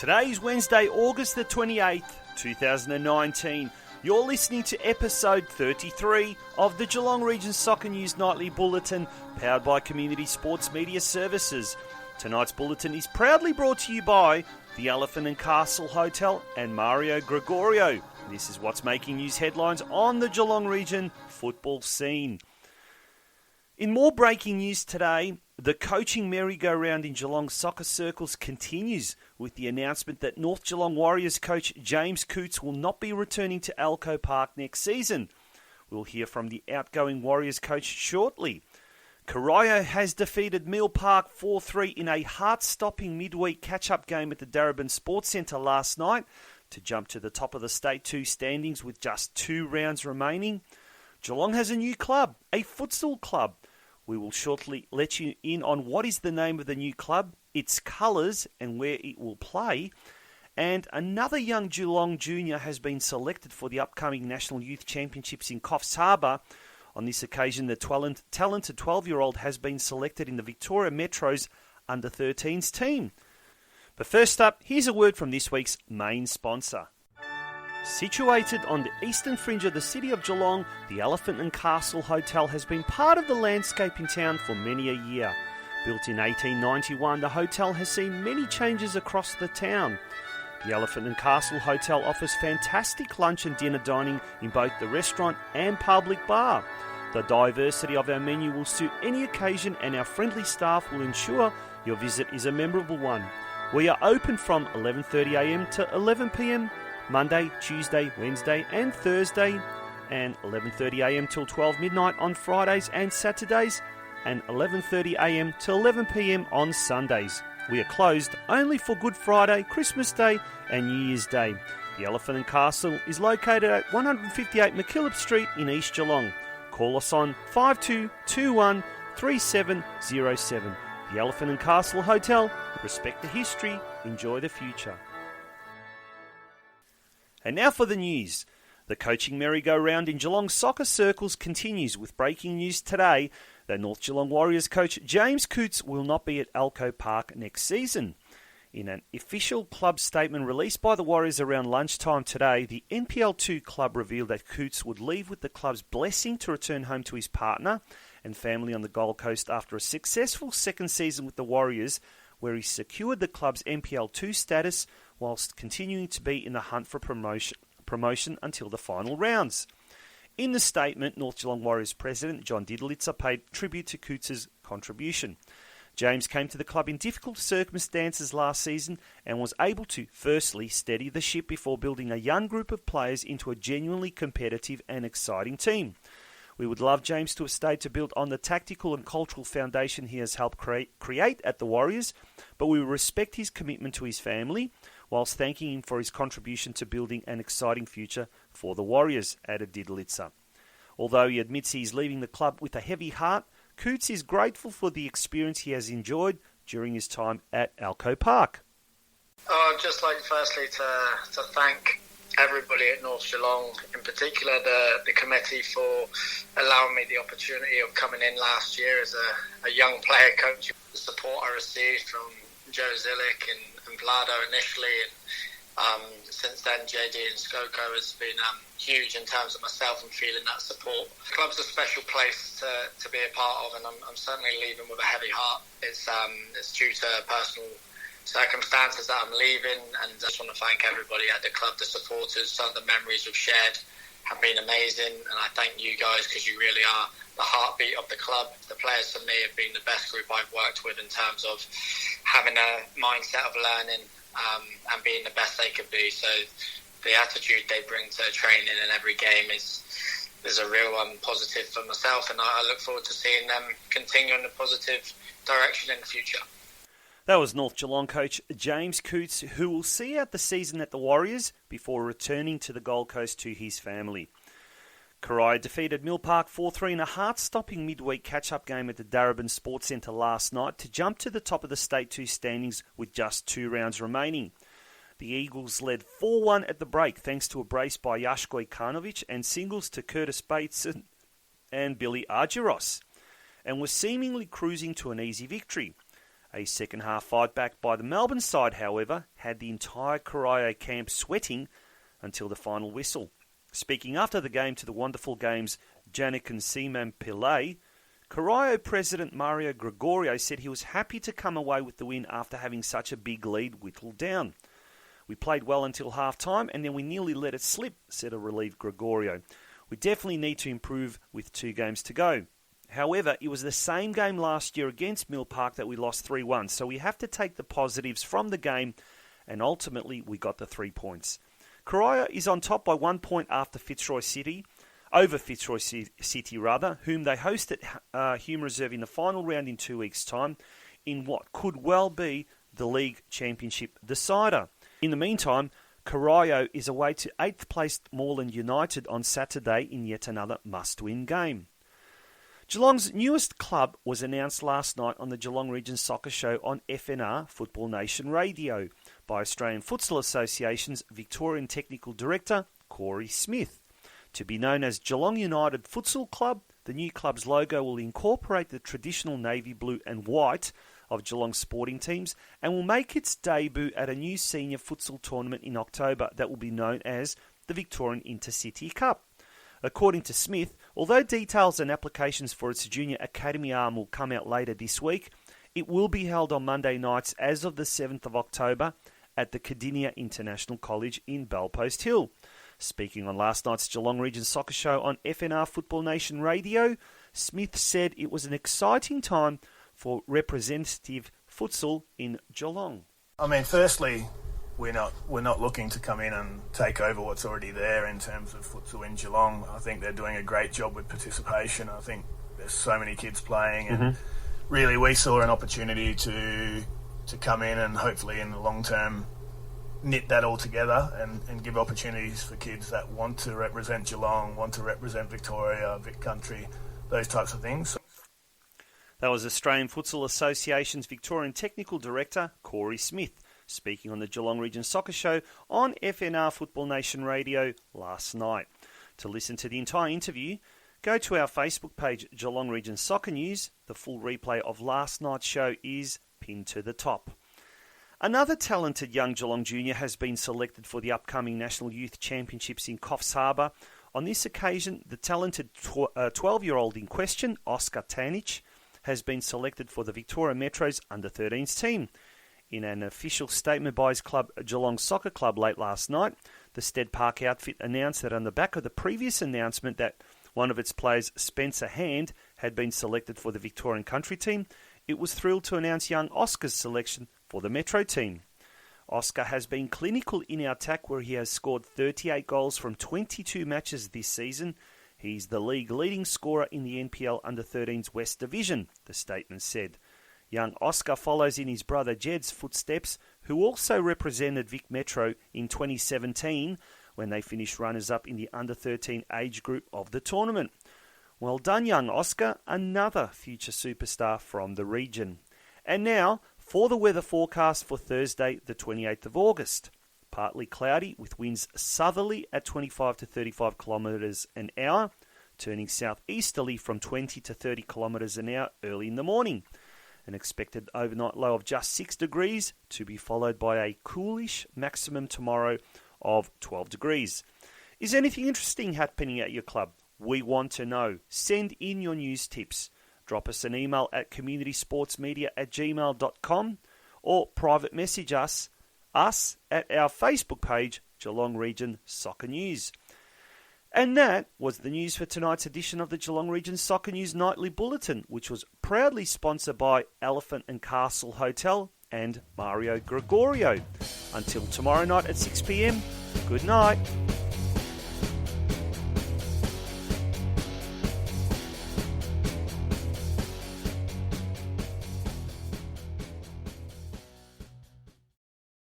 Today is Wednesday, August the 28th, 2019. You're listening to episode 33 of the Geelong Region Soccer News Nightly Bulletin, powered by Community Sports Media Services. Tonight's bulletin is proudly brought to you by the Elephant and Castle Hotel and Mario Gregorio. This is what's making news headlines on the Geelong Region football scene. In more breaking news today, the coaching merry-go-round in Geelong soccer circles continues with the announcement that North Geelong Warriors coach James Coutts will not be returning to Elcho Park next season. We'll hear from the outgoing Warriors coach shortly. CORIO has defeated Mill Park 4-3 in a heart-stopping midweek catch-up game at the Darebin Sports Centre last night to jump to the top of the State 2 standings with just 2 rounds remaining. Geelong has a new club, a futsal club. We will shortly let you in on what is the name of the new club, its colours and where it will play. And another young Geelong junior has been selected for the upcoming National Youth Championships in Coffs Harbour. On this occasion, the talented 12-year-old has been selected in the Victoria Metros Under-13s team. But first up, here's a word from this week's main sponsor. Situated on the eastern fringe of the city of Geelong, the Elephant and Castle Hotel has been part of the landscape in town for many a year. Built in 1891, the hotel has seen many changes across the town. The Elephant and Castle Hotel offers fantastic lunch and dinner dining in both the restaurant and public bar. The diversity of our menu will suit any occasion, and our friendly staff will ensure your visit is a memorable one. We are open from 11:30am to 11pm, Monday, Tuesday, Wednesday and Thursday, and 11:30am till 12 midnight on Fridays and Saturdays, and 11:30am to 11pm on Sundays. We are closed only for Good Friday, Christmas Day and New Year's Day. The Elephant and Castle is located at 158 McKillop Street in East Geelong. Call us on 5221 3707. The Elephant and Castle Hotel. Respect the history, enjoy the future. And now for the news. The coaching merry-go-round in Geelong soccer circles continues with breaking news today that North Geelong Warriors coach James Coutts will not be at Elcho Park next season. In an official club statement released by the Warriors around lunchtime today, the NPL2 club revealed that Coutts would leave with the club's blessing to return home to his partner and family on the Gold Coast after a successful second season with the Warriors, where he secured the club's NPL2 status whilst continuing to be in the hunt for promotion until the final rounds. In the statement, North Geelong Warriors president John Diddlitzer paid tribute to Coutts' contribution. James came to the club in difficult circumstances last season and was able to, firstly, steady the ship before building a young group of players into a genuinely competitive and exciting team. We would love James to have stayed to build on the tactical and cultural foundation he has helped create at the Warriors, but we respect his commitment to his family, whilst thanking him for his contribution to building an exciting future for the Warriors, added Diddlitzer. Although he admits he is leaving the club with a heavy heart, Coutts is grateful for the experience he has enjoyed during his time at Elcho Park. I'd just like firstly to thank everybody at North Geelong, in particular the committee, for allowing me the opportunity of coming in last year as a young player coach. The support I received from Joe Zillick and Vlado initially, and since then JD and Skoko has been huge in terms of myself and feeling that support. The club's a special place to be a part of, and I'm certainly leaving with a heavy heart. It's due to personal circumstances that I'm leaving, and I just want to thank everybody at the club, the supporters. Some of the memories we've shared have been amazing, and I thank you guys because you really are the heartbeat of the club. The players for me have been the best group I've worked with in terms of having a mindset of learning and being the best they could be. So the attitude they bring to training and every game is a real positive for myself, and I look forward to seeing them continue in a positive direction in the future. That was North Geelong coach James Coutts, who will see out the season at the Warriors before returning to the Gold Coast to his family. CORIO defeated Mill Park 4-3 in a heart-stopping midweek catch-up game at the Darebin Sports Centre last night to jump to the top of the State 2 standings with just 2 rounds remaining. The Eagles led 4-1 at the break thanks to a brace by Yashko Karnovic and singles to Curtis Bateson and Billy Argyros, and were seemingly cruising to an easy victory. A second-half fight back by the Melbourne side, however, had the entire CORIO camp sweating until the final whistle. Speaking after the game to the Wonderful Games' Janik and Seaman Pillay, CORIO President Mario Gregorio said he was happy to come away with the win after having such a big lead whittled down. "We played well until half-time and then we nearly let it slip," said a relieved Gregorio. "We definitely need to improve with 2 games to go. However, it was the same game last year against Mill Park that we lost 3-1, so we have to take the positives from the game, and ultimately we got the 3 points. CORIO is on top by 1 point after over Fitzroy City, whom they host at Hume Reserve in the final round in 2 weeks' time, in what could well be the league championship decider. In the meantime, CORIO is away to 8th placed Moreland United on Saturday in yet another must-win game. Geelong's newest club was announced last night on the Geelong Region Soccer Show on FNR Football Nation Radio by Australian Futsal Association's Victorian Technical Director, Corey Smith. To be known as Geelong United Futsal Club, the new club's logo will incorporate the traditional navy blue and white of Geelong sporting teams and will make its debut at a new senior futsal tournament in October that will be known as the Victorian Intercity Cup. According to Smith, although details and applications for its junior academy arm will come out later this week, it will be held on Monday nights as of the 7th of October at the Cardinia International College in Bellpost Hill. Speaking on last night's Geelong Region Soccer Show on FNR Football Nation Radio, Smith said it was an exciting time for representative futsal in Geelong. I mean, firstly, we're not looking to come in and take over what's already there in terms of futsal in Geelong. I think they're doing a great job with participation. I think there's so many kids playing, and really we saw an opportunity to come in and hopefully in the long term knit that all together and give opportunities for kids that want to represent Geelong, want to represent Victoria, Vic Country, those types of things. That was Australian Futsal Association's Victorian Technical Director, Corey Smith, speaking on the Geelong Region Soccer Show on FNR Football Nation Radio last night. To listen to the entire interview, go to our Facebook page, Geelong Region Soccer News. The full replay of last night's show is pinned to the top. Another talented young Geelong junior has been selected for the upcoming National Youth Championships in Coffs Harbour. On this occasion, the talented 12-year-old in question, Oscar Tanich, has been selected for the Victoria Metros Under-13s team. In an official statement by his club, Geelong Soccer Club, late last night, the Stead Park outfit announced that on the back of the previous announcement that one of its players, Spencer Hand, had been selected for the Victorian country team, it was thrilled to announce young Oscar's selection for the Metro team. Oscar has been clinical in our attack, where he has scored 38 goals from 22 matches this season. He's the league leading scorer in the NPL Under-13s West Division, the statement said. Young Oscar follows in his brother Jed's footsteps, who also represented Vic Metro in 2017 when they finished runners-up in the Under-13 age group of the tournament. Well done, young Oscar, another future superstar from the region. And now, for the weather forecast for Thursday, the 28th of August. Partly cloudy with winds southerly at 25 to 35 kilometres an hour, turning southeasterly from 20 to 30 kilometres an hour early in the morning. An expected overnight low of just 6 degrees to be followed by a coolish maximum tomorrow of 12 degrees. Is anything interesting happening at your club? We want to know. Send in your news tips. Drop us an email at communitysportsmedia@gmail.com or private message us at our Facebook page, Geelong Region Soccer News. And that was the news for tonight's edition of the Geelong Region Soccer News Nightly Bulletin, which was proudly sponsored by Elephant and Castle Hotel and Mario Gregorio. Until tomorrow night at 6 p.m, good night.